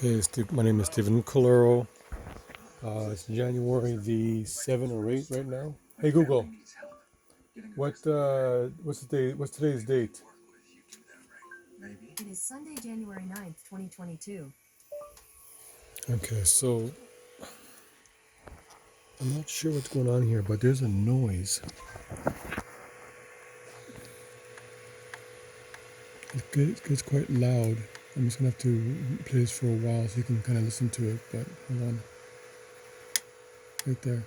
Okay, my name is Stephen Colero. It's January the 7th or 8th right now. Hey Google, what's the day? What's today's date? It is Sunday, January 9th, 2022. Okay, so I'm not sure what's going on here, but there's a noise. It gets quite loud. I'm just gonna have to play this for a while so you can kind of listen to it. But hold on, right there.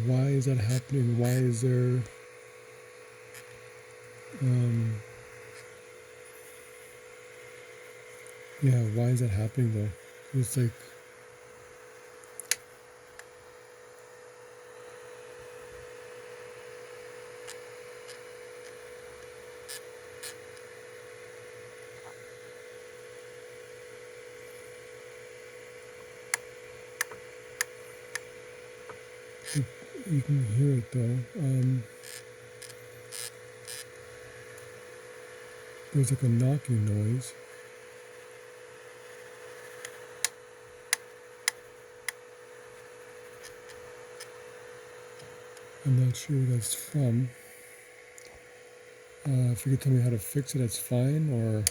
Why is that happening? Why is there? Um, yeah, why is that happening though? It's like you can hear it though. There's like a knocking noise. I'm not sure where that's from. If you could tell me how to fix it, that's fine. Or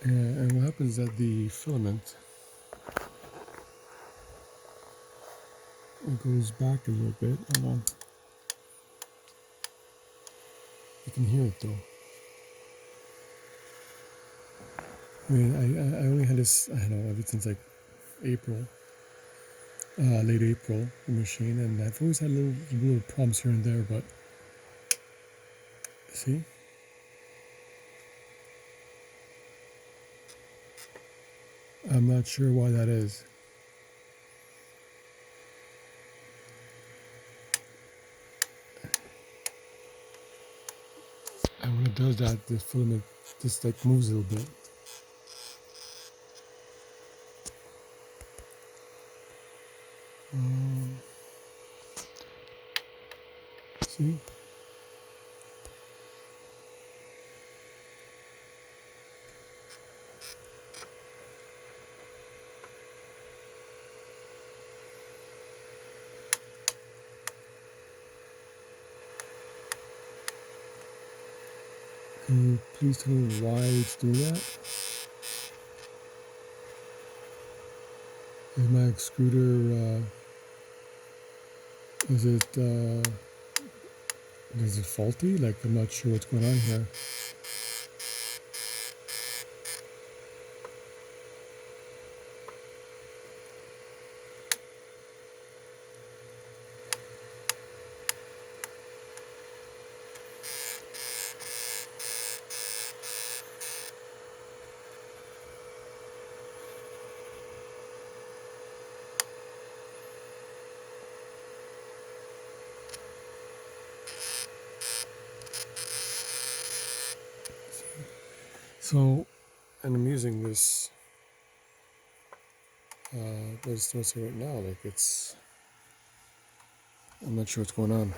and what happens is that the filament it goes back a little bit. Hold on. You can hear it though. I mean, I only had this, I don't know, ever since like April, late April, the machine, and I've always had little problems here and there, but see? I'm not sure why that is. And when it does that, the filament just like moves a little bit. Um, see? Can you please tell me why it's doing that? Is my extruder, is it faulty? Like, I'm not sure what's going on here. So, and I'm using this, what's it right now? Like, I'm not sure what's going on.